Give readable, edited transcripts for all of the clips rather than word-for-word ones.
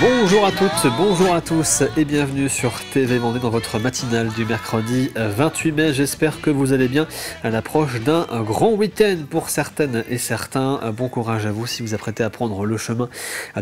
Bonjour à toutes, bonjour à tous et bienvenue sur TV Vendée dans votre matinale du mercredi 28 mai. J'espère que vous allez bien à l'approche d'un grand week-end pour certaines et certains. Bon courage à vous si vous apprêtez à prendre le chemin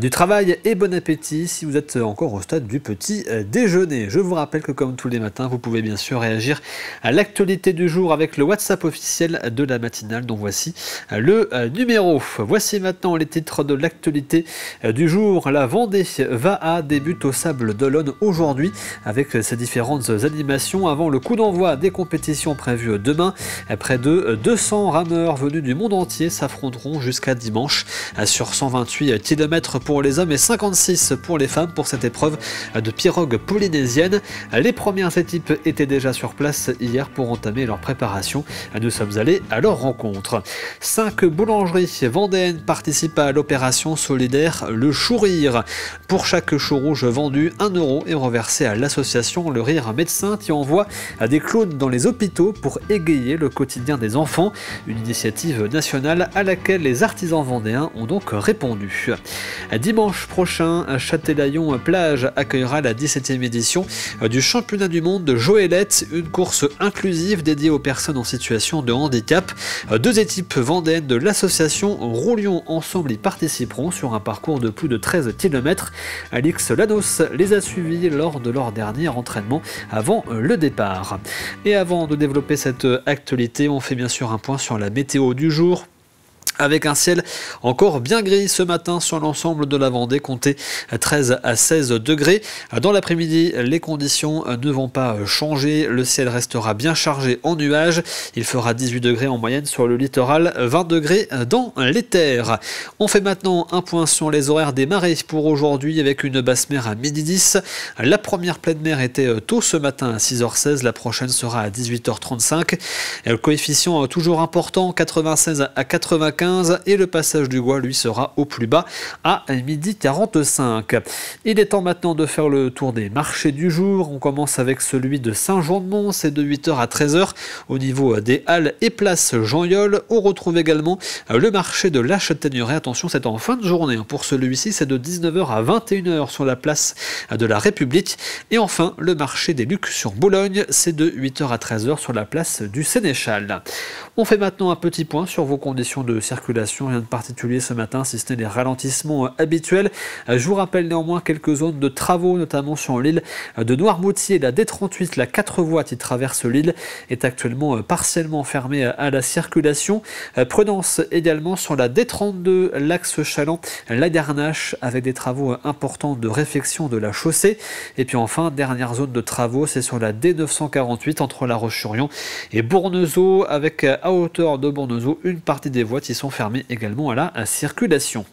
du travail et bon appétit si vous êtes encore au stade du petit déjeuner. Je vous rappelle que comme tous les matins, vous pouvez bien sûr réagir à l'actualité du jour avec le WhatsApp officiel de la matinale dont voici le numéro. Voici maintenant les titres de l'actualité du jour. La Vendée VAA débute au Sable d'Olonne aujourd'hui avec ses différentes animations avant le coup d'envoi des compétitions prévues demain. Près de 200 rameurs venus du monde entier s'affronteront jusqu'à dimanche sur 128 km pour les hommes et 56 pour les femmes pour cette épreuve de pirogue polynésienne. Les premières équipes étaient déjà sur place hier pour entamer leur préparation. Nous sommes allés à leur rencontre. 5 boulangeries vendéennes participent à l'opération solidaire Le Chou Rire. Pour chaque chou rouge vendu, 1 € est reversé à l'association Le Rire Médecin qui envoie des clowns dans les hôpitaux pour égayer le quotidien des enfants. Une initiative nationale à laquelle les artisans vendéens ont donc répondu. Dimanche prochain, Châtelaillon-Plage accueillera la 17e édition du championnat du monde de Joëlette, une course inclusive dédiée aux personnes en situation de handicap. 2 équipes vendéennes de l'association Roulions Ensemble y participeront sur un parcours de plus de 13 km. Alix Lanos les a suivis lors de leur dernier entraînement avant le départ. Et avant de développer cette actualité, on fait bien sûr un point sur la météo du jour. Avec un ciel encore bien gris ce matin sur l'ensemble de la Vendée, comptez 13 à 16 degrés. Dans l'après-midi, les conditions ne vont pas changer. Le ciel restera bien chargé en nuages. Il fera 18 degrés en moyenne sur le littoral, 20 degrés dans les terres. On fait maintenant un point sur les horaires des marées pour aujourd'hui avec une basse mer à midi 10. La première pleine mer était tôt ce matin à 6h16. La prochaine sera à 18h35. Le coefficient toujours important, 96 à 95. Et le passage du Gois, lui, sera au plus bas à midi 45. Il est temps maintenant de faire le tour des marchés du jour. On commence avec celui de Saint-Jean-de-Mont, c'est de 8h à 13h au niveau des Halles et places Jean-Yol. On retrouve également le marché de la Châtaigneraie. Attention, c'est en fin de journée. Pour celui-ci, c'est de 19h à 21h sur la place de la République. Et enfin, le marché des Lucs sur Boulogne, c'est de 8h à 13h sur la place du Sénéchal. On fait maintenant un petit point sur vos conditions de circulation, rien de particulier ce matin si ce n'est les ralentissements habituels. Je vous rappelle néanmoins quelques zones de travaux, notamment sur l'île de Noirmoutier. La D38, la 4 voies qui traverse l'île, est actuellement partiellement fermée à la circulation. Prudence également sur la D32, l'axe Chaland, la Garnache, avec des travaux importants de réfection de la chaussée. Et puis enfin, dernière zone de travaux, c'est sur la D948 entre La Roche-sur-Yon et Bournezeau, avec à hauteur de Bournezeau une partie des voies qui sont fermées également à la circulation.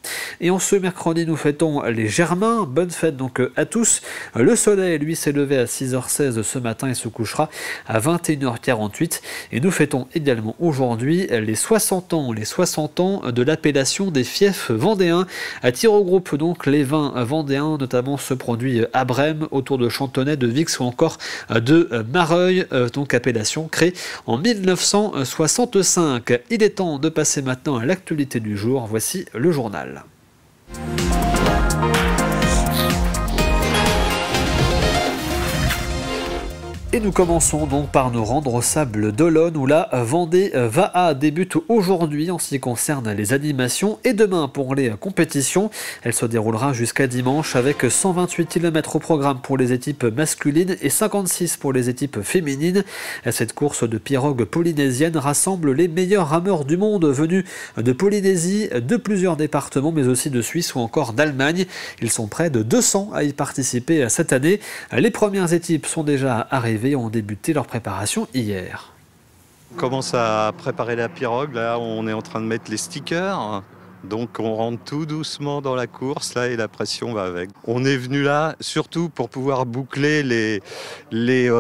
Et en ce mercredi, nous fêtons les Germains. Bonne fête donc à tous. Le soleil, lui, s'est levé à 6h16 ce matin et se couchera à 21h48. Et nous fêtons également aujourd'hui les 60 ans de l'appellation des fiefs vendéens. À tir au groupe, donc, les vins vendéens, notamment ce produit à Brême, autour de Chantonnay, de Vix ou encore de Mareuil, donc appellation créée en 1965. Il est temps de passer maintenant à l'actualité du jour. Voici le journal. Et nous commençons donc par nous rendre au Sable d'Olonne où la Vendée VAA débute aujourd'hui en ce qui concerne les animations et demain pour les compétitions. Elle se déroulera jusqu'à dimanche avec 128 km au programme pour les équipes masculines et 56 pour les équipes féminines. Cette course de pirogue polynésienne rassemble les meilleurs rameurs du monde venus de Polynésie, de plusieurs départements mais aussi de Suisse ou encore d'Allemagne. Ils sont près de 200 à y participer cette année. Les premières équipes sont déjà arrivées et ont débuté leur préparation hier. On commence à préparer la pirogue, là on est en train de mettre les stickers. Donc on rentre tout doucement dans la course là et la pression va avec. On est venu là surtout pour pouvoir boucler les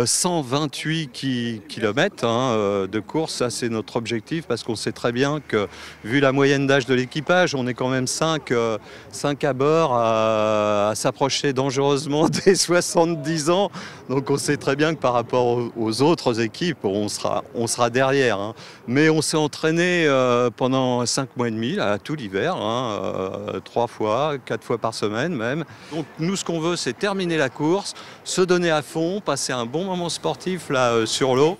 128 km de course. Ça c'est notre objectif parce qu'on sait très bien que vu la moyenne d'âge de l'équipage, on est quand même 5 à bord à s'approcher dangereusement des 70 ans. Donc on sait très bien que par rapport aux autres équipes, on sera derrière. Mais on s'est entraîné pendant 5 mois et demi, là, tout l'hiver. l'hiver, 3 fois, 4 fois par semaine même. Donc nous, ce qu'on veut, c'est terminer la course, se donner à fond, passer un bon moment sportif là sur l'eau.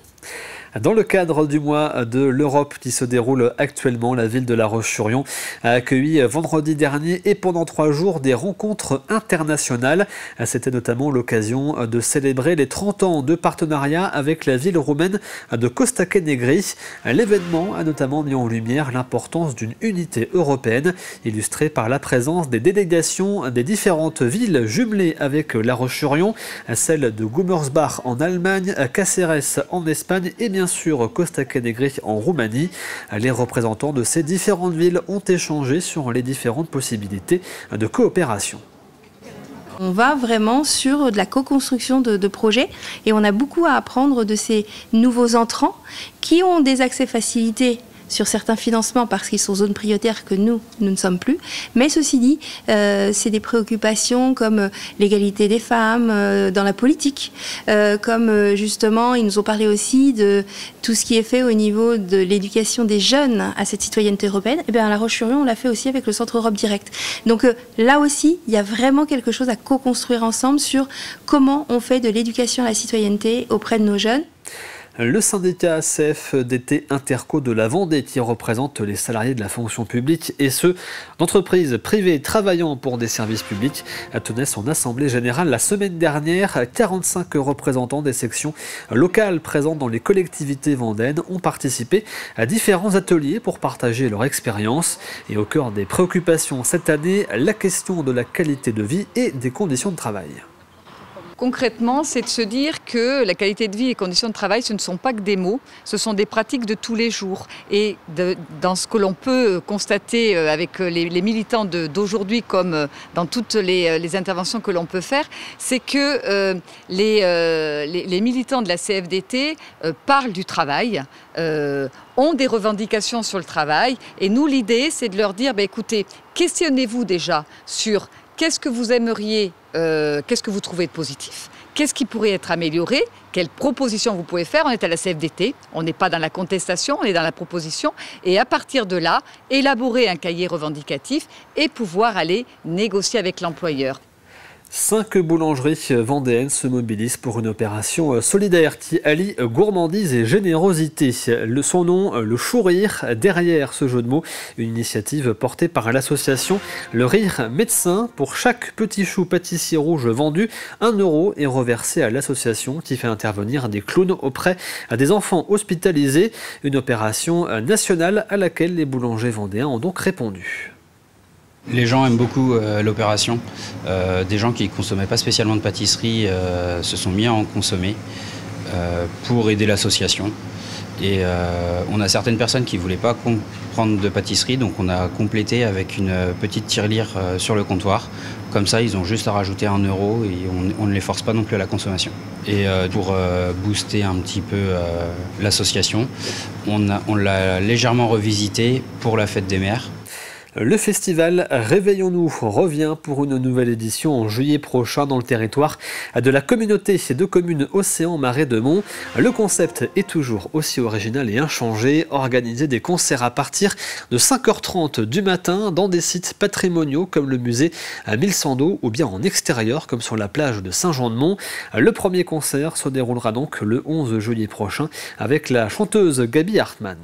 Dans le cadre du mois de l'Europe qui se déroule actuellement, la ville de La Roche-sur-Yon a accueilli vendredi dernier et pendant 3 jours des rencontres internationales. C'était notamment l'occasion de célébrer les 30 ans de partenariat avec la ville roumaine de Costache Negri. L'événement a notamment mis en lumière l'importance d'une unité européenne, illustrée par la présence des délégations des différentes villes jumelées avec La Roche-sur-Yon, celle de Gummersbach en Allemagne, Cáceres en Espagne et bien sûr Costache Negri en Roumanie. Les représentants de ces différentes villes ont échangé sur les différentes possibilités de coopération. On va vraiment sur de la co-construction de projets et on a beaucoup à apprendre de ces nouveaux entrants qui ont des accès facilités sur certains financements parce qu'ils sont zones prioritaires que nous ne sommes plus. Mais ceci dit, c'est des préoccupations comme l'égalité des femmes dans la politique, comme justement, ils nous ont parlé aussi de tout ce qui est fait au niveau de l'éducation des jeunes à cette citoyenneté européenne. Et bien à La Roche-sur-Yon, on l'a fait aussi avec le Centre Europe Direct. Donc là aussi, il y a vraiment quelque chose à co-construire ensemble sur comment on fait de l'éducation à la citoyenneté auprès de nos jeunes. Le syndicat CFDT Interco de la Vendée, qui représente les salariés de la fonction publique et ceux d'entreprises privées travaillant pour des services publics, tenait son assemblée générale la semaine dernière. 45 représentants des sections locales présentes dans les collectivités vendéennes ont participé à différents ateliers pour partager leur expérience. Et au cœur des préoccupations cette année, la question de la qualité de vie et des conditions de travail. Concrètement, c'est de se dire que la qualité de vie et les conditions de travail, ce ne sont pas que des mots, ce sont des pratiques de tous les jours. Et dans ce que l'on peut constater avec les militants d'aujourd'hui, comme dans toutes les interventions que l'on peut faire, c'est que les militants de la CFDT parlent du travail, ont des revendications sur le travail. Et nous, l'idée, c'est de leur dire, écoutez, questionnez-vous déjà sur qu'est-ce que vous aimeriez, qu'est-ce que vous trouvez de positif? Qu'est-ce qui pourrait être amélioré? Quelles propositions vous pouvez faire? On est à la CFDT, on n'est pas dans la contestation, on est dans la proposition. Et à partir de là, élaborer un cahier revendicatif et pouvoir aller négocier avec l'employeur. 5 boulangeries vendéennes se mobilisent pour une opération solidaire qui allie gourmandise et générosité. Son nom, le Chou Rire, derrière ce jeu de mots, une initiative portée par l'association Le Rire Médecin. Pour chaque petit chou pâtissier rouge vendu, 1 € est reversé à l'association qui fait intervenir des clowns auprès des enfants hospitalisés. Une opération nationale à laquelle les boulangers vendéens ont donc répondu. Les gens aiment beaucoup l'opération. Des gens qui ne consommaient pas spécialement de pâtisserie se sont mis à en consommer pour aider l'association. Et on a certaines personnes qui ne voulaient pas prendre de pâtisserie, donc on a complété avec une petite tirelire sur le comptoir. Comme ça, ils ont juste à rajouter 1 € et on ne les force pas non plus à la consommation. Et pour booster un petit peu l'association, on l'a légèrement revisité pour la fête des mères. Le festival Réveillons-nous revient pour une nouvelle édition en juillet prochain dans le territoire de la communauté de communes Océan Marais de Mont. Le concept est toujours aussi original et inchangé. Organiser des concerts à partir de 5h30 du matin dans des sites patrimoniaux comme le musée à Mille-Sandeau ou bien en extérieur comme sur la plage de Saint-Jean-de-Mont. Le premier concert se déroulera donc le 11 juillet prochain avec la chanteuse Gaby Hartmann.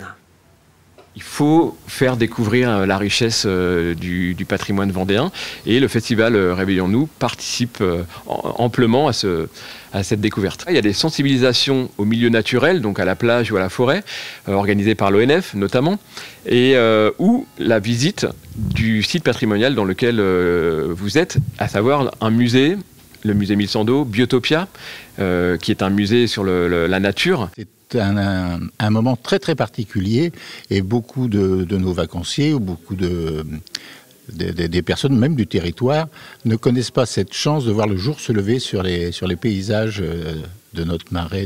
Il faut faire découvrir la richesse du patrimoine vendéen et le festival Réveillons-nous participe amplement à cette découverte. Il y a des sensibilisations au milieu naturel, donc à la plage ou à la forêt, organisées par l'ONF notamment, et ou la visite du site patrimonial dans lequel vous êtes, à savoir un musée, le musée Mille-Sandeau, Biotopia, qui est un musée sur la nature. C'est un moment très très particulier et beaucoup de nos vacanciers ou beaucoup des personnes même du territoire ne connaissent pas cette chance de voir le jour se lever sur les paysages de notre marais,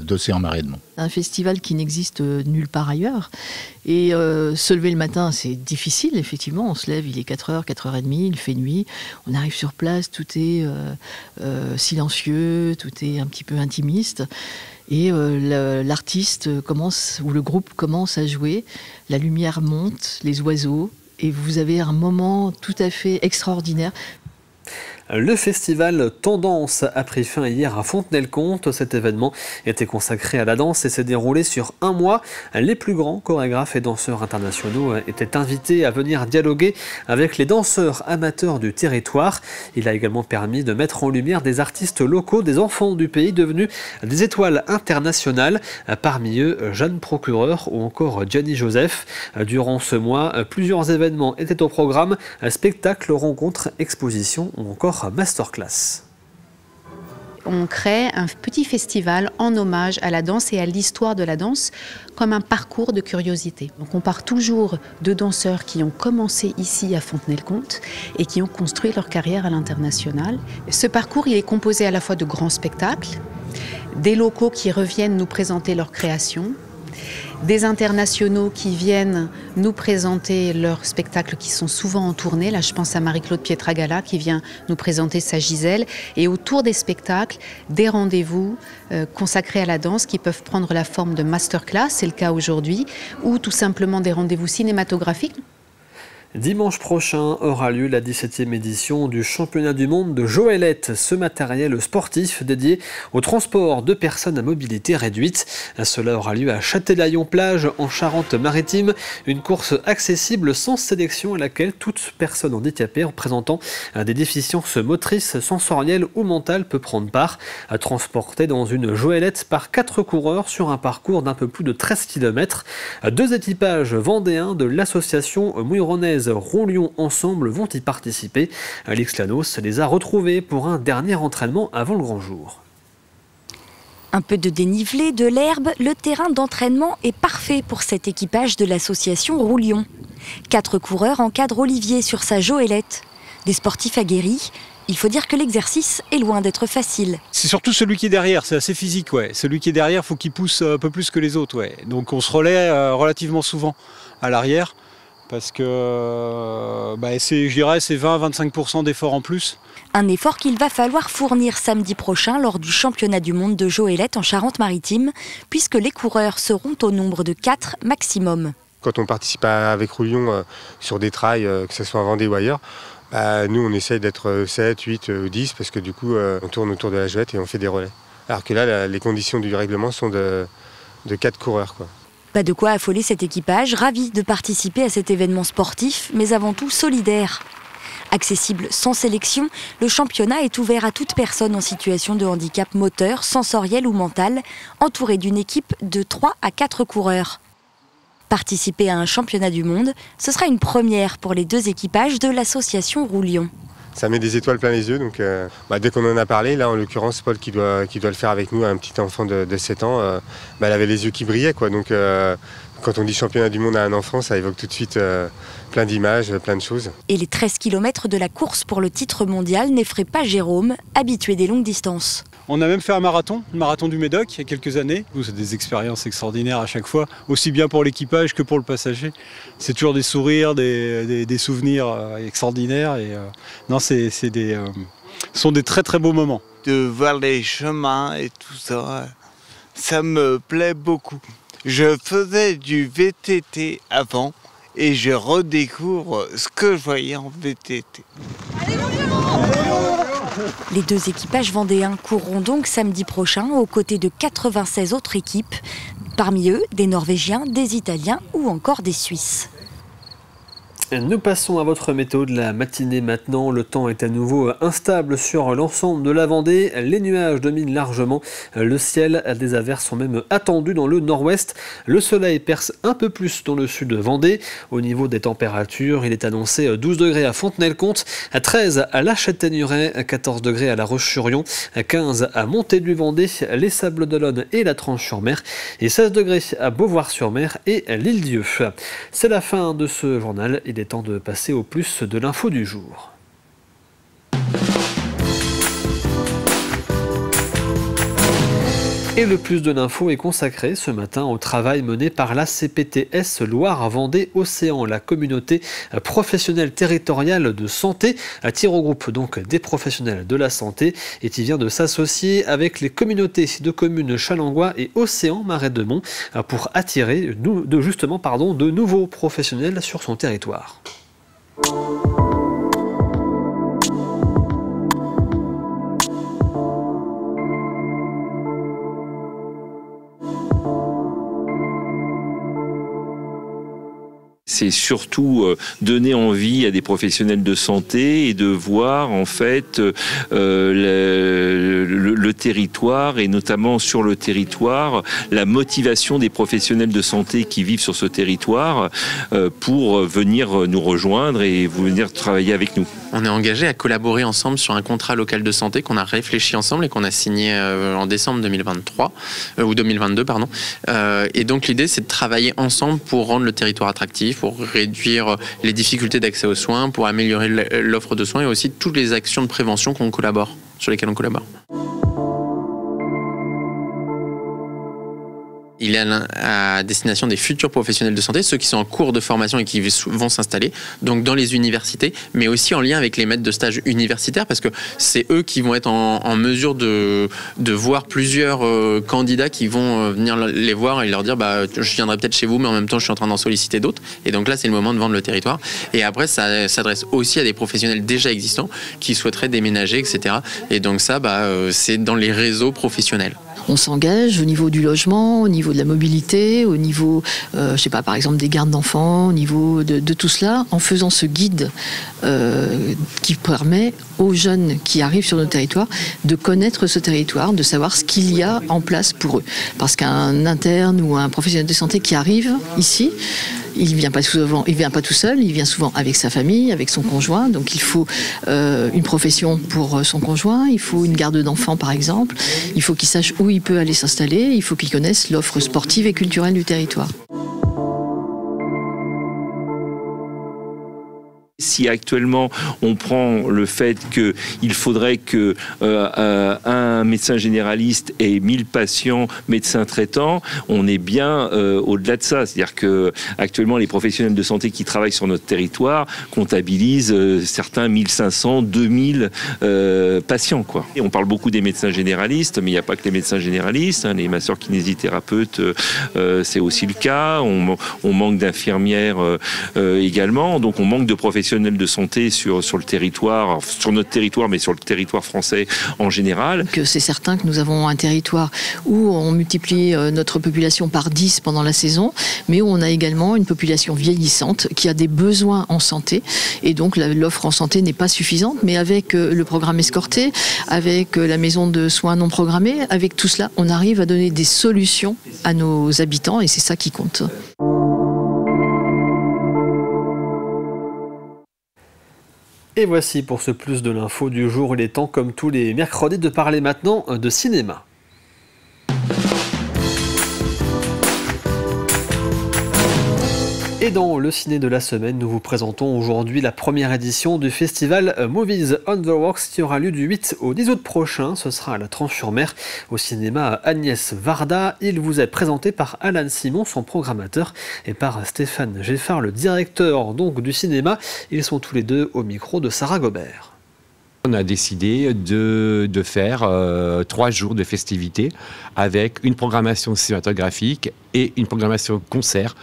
d'Océan Marais de Mont. Un festival qui n'existe nulle part ailleurs. Et se lever le matin, c'est difficile, effectivement. On se lève, il est 4h, 4h30, il fait nuit. On arrive sur place, tout est silencieux, tout est un petit peu intimiste. Et l'artiste commence, ou le groupe commence à jouer. La lumière monte, les oiseaux, et vous avez un moment tout à fait extraordinaire. Le festival Tendance a pris fin hier à Fontenay-le-Comte. Cet événement était consacré à la danse et s'est déroulé sur un mois. Les plus grands chorégraphes et danseurs internationaux étaient invités à venir dialoguer avec les danseurs amateurs du territoire. Il a également permis de mettre en lumière des artistes locaux, des enfants du pays devenus des étoiles internationales. Parmi eux, Jeanne Procureur ou encore Gianni Joseph. Durant ce mois, plusieurs événements étaient au programme. Spectacles, rencontres, expositions ou encore masterclass. On crée un petit festival en hommage à la danse et à l'histoire de la danse comme un parcours de curiosité. Donc on part toujours de danseurs qui ont commencé ici à Fontenay-le-Comte et qui ont construit leur carrière à l'international. Ce parcours, il est composé à la fois de grands spectacles, des locaux qui reviennent nous présenter leurs créations, des internationaux qui viennent nous présenter leurs spectacles qui sont souvent en tournée. Là, je pense à Marie-Claude Pietragala qui vient nous présenter sa Gisèle. Et autour des spectacles, des rendez-vous consacrés à la danse qui peuvent prendre la forme de masterclass, c'est le cas aujourd'hui, ou tout simplement des rendez-vous cinématographiques. Dimanche prochain aura lieu la 17e édition du championnat du monde de Joëlette, ce matériel sportif dédié au transport de personnes à mobilité réduite. Cela aura lieu à Châtelaillon-Plage en Charente-Maritime, une course accessible sans sélection à laquelle toute personne handicapée représentant des déficiences motrices, sensorielles ou mentales peut prendre part, transportée dans une Joëlette par 4 coureurs sur un parcours d'un peu plus de 13 km. 2 équipages vendéens de l'association mouilleronnaise Roulions Ensemble vont y participer. Alix Lanos les a retrouvés pour un dernier entraînement avant le grand jour. Un peu de dénivelé, de l'herbe, le terrain d'entraînement est parfait pour cet équipage de l'association Roulions. 4 coureurs encadrent Olivier sur sa Joëlette. Des sportifs aguerris. Il faut dire que l'exercice est loin d'être facile. C'est surtout celui qui est derrière, c'est assez physique. Ouais. Celui qui est derrière, il faut qu'il pousse un peu plus que les autres. Ouais. Donc on se relaie relativement souvent à l'arrière. Parce que je dirais c'est 20-25% d'efforts en plus. Un effort qu'il va falloir fournir samedi prochain lors du championnat du monde de Joëlette en Charente-Maritime, puisque les coureurs seront au nombre de 4 maximum. Quand on participe avec Roulions sur des trails, que ce soit en Vendée ou ailleurs, nous on essaye d'être 7, 8 ou 10 parce que du coup on tourne autour de la Joëlette et on fait des relais. Alors que là les conditions du règlement sont de 4 coureurs, quoi. Pas de quoi affoler cet équipage, ravi de participer à cet événement sportif, mais avant tout solidaire. Accessible sans sélection, le championnat est ouvert à toute personne en situation de handicap moteur, sensoriel ou mental, entouré d'une équipe de 3 à 4 coureurs. Participer à un championnat du monde, ce sera une première pour les 2 équipages de l'association Roulions. Ça met des étoiles plein les yeux, donc dès qu'on en a parlé, là en l'occurrence Paul qui doit le faire avec nous, un petit enfant de 7 ans, elle avait les yeux qui brillaient, quoi. Donc quand on dit championnat du monde à un enfant, ça évoque tout de suite plein d'images, plein de choses. Et les 13 km de la course pour le titre mondial n'effraient pas Jérôme, habitué des longues distances. On a même fait un marathon du Médoc il y a quelques années. C'est des expériences extraordinaires à chaque fois, aussi bien pour l'équipage que pour le passager. C'est toujours des sourires, des souvenirs extraordinaires. Et, ce sont des très très beaux moments. De voir les chemins et tout ça, ça me plaît beaucoup. Je faisais du VTT avant et je redécouvre ce que je voyais en VTT. Les 2 équipages vendéens courront donc samedi prochain aux côtés de 96 autres équipes. Parmi eux, des Norvégiens, des Italiens ou encore des Suisses. Nous passons à votre météo de la matinée maintenant. Le temps est à nouveau instable sur l'ensemble de la Vendée. Les nuages dominent largement le ciel. Des averses sont même attendues dans le nord-ouest. Le soleil perce un peu plus dans le sud de Vendée. Au niveau des températures, il est annoncé 12 degrés à Fontenay-le-Comte, 13 à La Châtaigneraie, 14 degrés à La Roche-sur-Yon, 15 à Montaigu-Vendée, les Sables-d'Olonne et la Tranche-sur-Mer et 16 degrés à Beauvoir-sur-Mer et l'Île-Dieu. C'est la fin de ce journal. Il est temps de passer au plus de l'info du jour. Et le plus de l'info est consacré ce matin au travail mené par la CPTS Loire-Vendée-Océan, la communauté professionnelle territoriale de santé, qui regroupe donc des professionnels de la santé et qui vient de s'associer avec les communautés de communes Chalangois et Océan-Marais-de-Mont pour attirer de nouveaux professionnels sur son territoire. C'est surtout donner envie à des professionnels de santé et de voir en fait le territoire et notamment sur le territoire la motivation des professionnels de santé qui vivent sur ce territoire pour venir nous rejoindre et venir travailler avec nous. On est engagé à collaborer ensemble sur un contrat local de santé qu'on a réfléchi ensemble et qu'on a signé en décembre 2023 ou 2022 pardon. Et donc l'idée c'est de travailler ensemble pour rendre le territoire attractif, pour réduire les difficultés d'accès aux soins, pour améliorer l'offre de soins et aussi toutes les actions de prévention sur lesquelles on collabore. Il est à destination des futurs professionnels de santé, ceux qui sont en cours de formation et qui vont s'installer, donc dans les universités, mais aussi en lien avec les maîtres de stage universitaires, parce que c'est eux qui vont être en mesure de voir plusieurs candidats qui vont venir les voir et leur dire je viendrai peut-être chez vous, mais en même temps je suis en train d'en solliciter d'autres. Et donc là c'est le moment de vendre le territoire. Et après ça s'adresse aussi à des professionnels déjà existants qui souhaiteraient déménager, etc. Et donc ça c'est dans les réseaux professionnels. On s'engage au niveau du logement, au niveau de la mobilité, au niveau, par exemple des gardes d'enfants, au niveau de tout cela, en faisant ce guide qui permet aux jeunes qui arrivent sur notre territoire de connaître ce territoire, de savoir ce qu'il y a en place pour eux. Parce qu'un interne ou un professionnel de santé qui arrive ici, il vient pas tout seul, il vient souvent avec sa famille, avec son conjoint. Donc il faut une profession pour son conjoint, il faut une garde d'enfants par exemple, il faut qu'il sache où il peut aller s'installer, il faut qu'il connaisse l'offre sportive et culturelle du territoire. Si actuellement on prend le fait qu'il faudrait que un médecin généraliste ait 1000 patients médecins traitants, on est bien au-delà de ça. C'est-à-dire que actuellement les professionnels de santé qui travaillent sur notre territoire comptabilisent certains 1500, 2000 patients, quoi. Et on parle beaucoup des médecins généralistes, mais il n'y a pas que les médecins généralistes, hein, les masseurs kinésithérapeutes, c'est aussi le cas. On manque d'infirmières également, donc on manque de professionnels de santé sur le territoire, sur notre territoire, mais sur le territoire français en général. C'est certain que nous avons un territoire où on multiplie notre population par 10 pendant la saison, mais où on a également une population vieillissante qui a des besoins en santé, et donc l'offre en santé n'est pas suffisante, mais avec le programme escorté, avec la maison de soins non programmés, avec tout cela, on arrive à donner des solutions à nos habitants, et c'est ça qui compte. Et voici pour ce plus de l'info du jour. Il est temps, comme tous les mercredis, de parler maintenant de cinéma. Et dans le ciné de la semaine, nous vous présentons aujourd'hui la première édition du festival Movies on the Rocks qui aura lieu du 8 au 10 août prochain. Ce sera à la Tranche-sur-Mer, au cinéma Agnès Varda. Il vous est présenté par Alan Simon, son programmateur, et par Stéphane Geffard, le directeur donc du cinéma. Ils sont tous les deux au micro de Sarah Gobert. On a décidé de faire 3 jours de festivités avec une programmation cinématographique et une programmation concert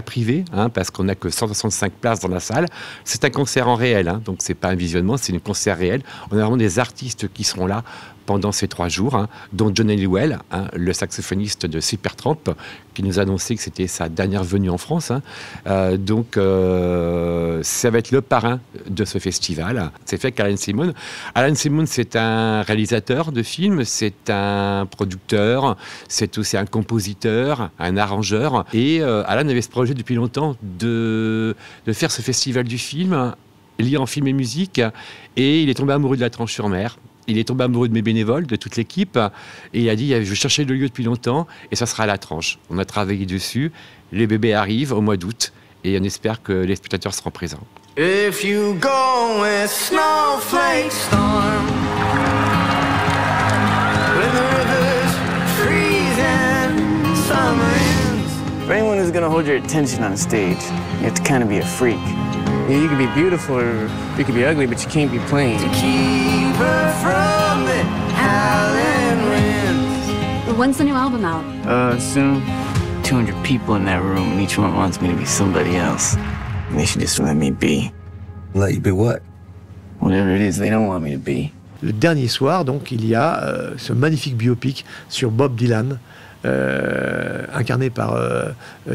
privé, hein, parce qu'on n'a que 165 places dans la salle. C'est un concert en réel, hein, donc c'est pas un visionnement, c'est un concert réel. On a vraiment des artistes qui seront là pendant ces 3 jours, hein, dont John Halliwell, hein, le saxophoniste de Supertramp, qui nous a annoncé que c'était sa dernière venue en France. Hein. Donc ça va être le parrain de ce festival. C'est fait qu'Alan Simon. Alan Simon, c'est un réalisateur de films, c'est un producteur, c'est aussi un compositeur, un arrangeur. Et Alan avait ce projet depuis longtemps de faire ce festival du film, lié en film et musique, et il est tombé amoureux de la Tranche-sur-Mer. Il est tombé amoureux de mes bénévoles, de toute l'équipe, et il a dit, je cherchais le lieu depuis longtemps, et ça sera à la Tranche. On a travaillé dessus, les bébés arrivent au mois d'août, et on espère que les spectateurs seront présents. If you go with snowflake storm, when the river's freezing, summer ends. For anyone who's gonna hold your attention on a stage, you have to kind of be a freak. Yeah, you can be beautiful or you can be ugly, but you can't be plain. To keep her from the howling winds. When's the new album out? Soon. 200 people in that room, and each one wants me to be somebody else. And they should just let me be. Let you be what? Whatever it is they don't want me to be. Le dernier soir, donc, il y a ce magnifique biopic sur Bob Dylan, incarné par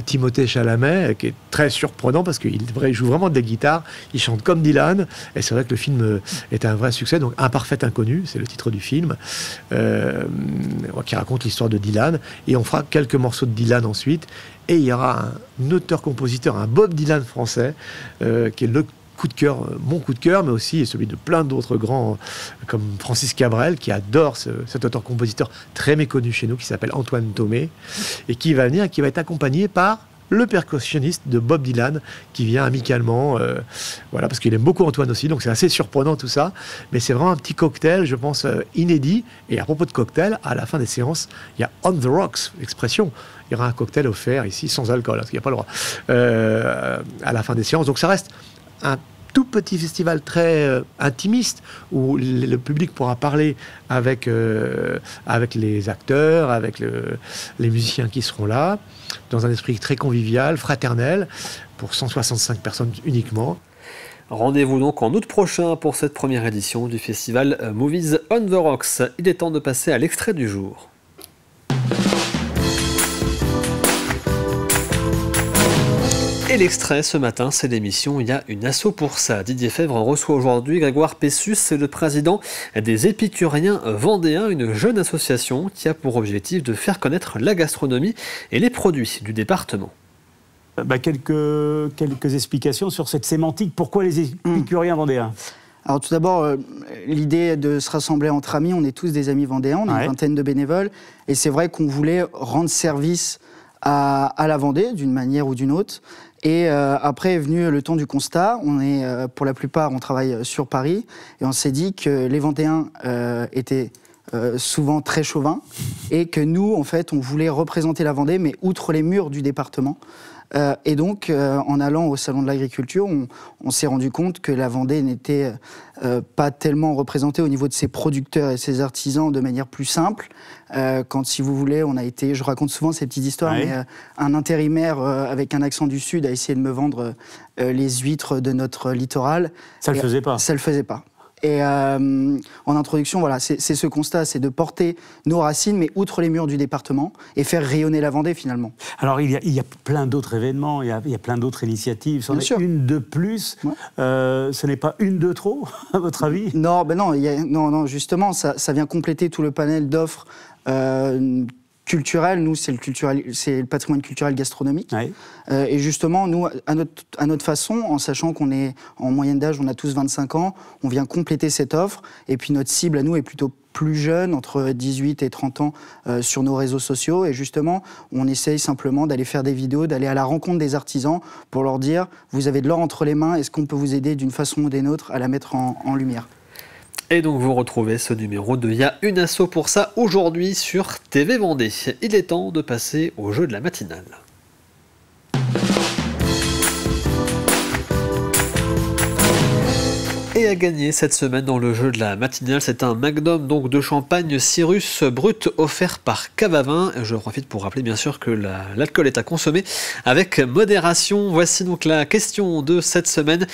Timothée Chalamet, qui est très surprenant parce qu'il joue vraiment de la guitare, il chante comme Dylan, et c'est vrai que le film est un vrai succès. Donc Un parfait inconnu, c'est le titre du film, qui raconte l'histoire de Dylan, et on fera quelques morceaux de Dylan ensuite, et il y aura un auteur-compositeur, un Bob Dylan français, qui est le coup de cœur, mon coup de cœur, mais aussi celui de plein d'autres grands, comme Francis Cabrel, qui adore cet auteur-compositeur très méconnu chez nous, qui s'appelle Antoine Thomé, et qui va venir, qui va être accompagné par le percussionniste de Bob Dylan, qui vient amicalement, voilà, parce qu'il aime beaucoup Antoine aussi, donc c'est assez surprenant tout ça, mais c'est vraiment un petit cocktail, je pense, inédit. Et à propos de cocktail, à la fin des séances, il y a on the rocks, l'expression. Il y aura un cocktail offert ici, sans alcool, parce qu'il n'y a pas le droit, à la fin des séances. Donc ça reste un tout petit festival très intimiste, où le public pourra parler avec les acteurs, avec les musiciens qui seront là, dans un esprit très convivial, fraternel, pour 165 personnes uniquement. Rendez-vous donc en août prochain pour cette première édition du festival Movies on the Rocks. Il est temps de passer à l'extrait du jour. Et l'extrait ce matin, c'est l'émission Il y a une asso pour ça. Didier Fèvre reçoit aujourd'hui Grégoire Pessus, c'est le président des Épicuriens Vendéens, une jeune association qui a pour objectif de faire connaître la gastronomie et les produits du département. Quelques explications sur cette sémantique. Pourquoi les Épicuriens Vendéens ? Alors tout d'abord, l'idée de se rassembler entre amis, on est tous des amis vendéens, on est une vingtaine de bénévoles, et c'est vrai qu'on voulait rendre service à la Vendée d'une manière ou d'une autre. Et après est venu le temps du constat. On est, pour la plupart, on travaille sur Paris, et on s'est dit que les Vendéens étaient souvent très chauvins, et que nous, en fait, on voulait représenter la Vendée, mais outre les murs du département. Et donc, en allant au Salon de l'Agriculture, on s'est rendu compte que la Vendée n'était pas tellement représentée au niveau de ses producteurs et ses artisans de manière plus simple. Quand, si vous voulez, on a été, je raconte souvent ces petites histoires, mais un intérimaire avec un accent du Sud a essayé de me vendre les huîtres de notre littoral. Ça ne le faisait pas. Ça ne le faisait pas. Et en introduction, voilà, c'est ce constat, c'est de porter nos racines, mais outre les murs du département, et faire rayonner la Vendée, finalement. Alors, il y a plein d'autres événements, il y a plein d'autres initiatives. C'en est une de plus. Ce n'est pas une de trop, à votre avis ? Non, ben non, non, justement, ça vient compléter tout le panel d'offres culturel. Nous, c'est le patrimoine culturel gastronomique. Et justement, nous, à notre façon, en sachant qu'on est en moyenne d'âge, on a tous 25 ans, on vient compléter cette offre. Et puis notre cible à nous est plutôt plus jeune, entre 18 et 30 ans, sur nos réseaux sociaux. Et justement, on essaye simplement d'aller faire des vidéos, d'aller à la rencontre des artisans pour leur dire, vous avez de l'or entre les mains, est-ce qu'on peut vous aider d'une façon ou d'une autre à la mettre en lumière ? Et donc vous retrouvez ce numéro de Il y a une asso pour ça aujourd'hui sur TV Vendée. Il est temps de passer au jeu de la matinale. Et à gagner cette semaine dans le jeu de la matinale, c'est un Magnum donc de champagne Cyrus brut offert par Cave à Vin. Je profite pour rappeler bien sûr que l'alcool est à consommer avec modération. Voici donc la question de cette semaine.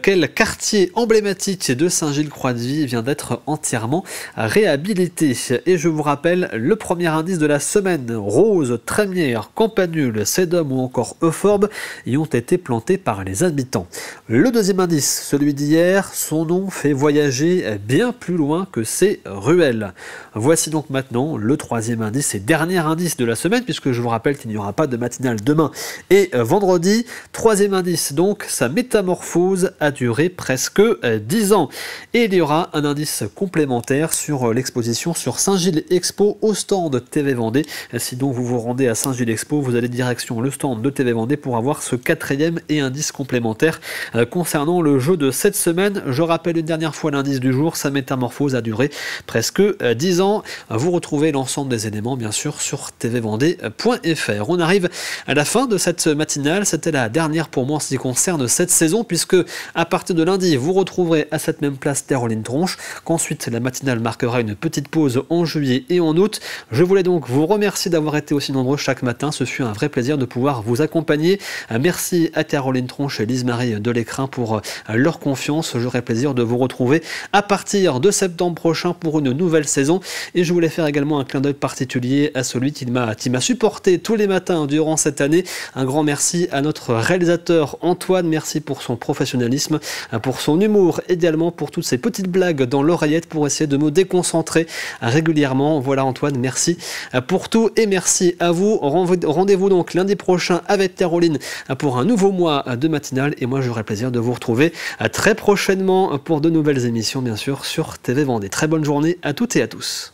Quel quartier emblématique de Saint-Gilles-Croix-de-Vie vient d'être entièrement réhabilité? Et je vous rappelle le premier indice de la semaine. Rose, Trémière, Campanule, Sédum ou encore Euphorbe y ont été plantés par les habitants. Le deuxième indice, celui d'hier, son nom fait voyager bien plus loin que ses ruelles. Voici donc maintenant le troisième indice et dernier indice de la semaine, puisque je vous rappelle qu'il n'y aura pas de matinale demain et vendredi. Troisième indice donc, sa métamorphose a duré presque 10 ans. Et il y aura un indice complémentaire sur l'exposition sur Saint-Gilles Expo au stand TV Vendée. Si donc vous vous rendez à Saint-Gilles Expo, vous allez direction le stand de TV Vendée pour avoir ce quatrième et indice complémentaire concernant le jeu de cette semaine. Je rappelle une dernière fois l'indice du jour, sa métamorphose a duré presque 10 ans. Vous retrouvez l'ensemble des éléments bien sûr sur tvvendée.fr. On arrive à la fin de cette matinale, c'était la dernière pour moi en ce qui concerne cette saison, puisque à partir de lundi, vous retrouverez à cette même place Caroline Tronche, qu'ensuite la matinale marquera une petite pause en juillet et en août. Je voulais donc vous remercier d'avoir été aussi nombreux chaque matin, ce fut un vrai plaisir de pouvoir vous accompagner. Merci à Caroline Tronche et Lise-Marie Delécrin pour leur confiance. J'aurai plaisir de vous retrouver à partir de septembre prochain pour une nouvelle saison, et je voulais faire également un clin d'œil particulier à celui qui m'a supporté tous les matins durant cette année. Un grand merci à notre réalisateur Antoine, merci pour son professionnalisme, pour son humour, également pour toutes ces petites blagues dans l'oreillette pour essayer de me déconcentrer régulièrement. Voilà Antoine, merci pour tout et merci à vous. Rendez-vous donc lundi prochain avec Caroline pour un nouveau mois de matinale, et moi j'aurai le plaisir de vous retrouver très prochainement pour de nouvelles émissions bien sûr sur TV Vendée. Très bonne journée à toutes et à tous.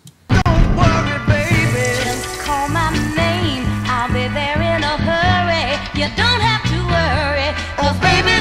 You don't have to worry, 'cause baby,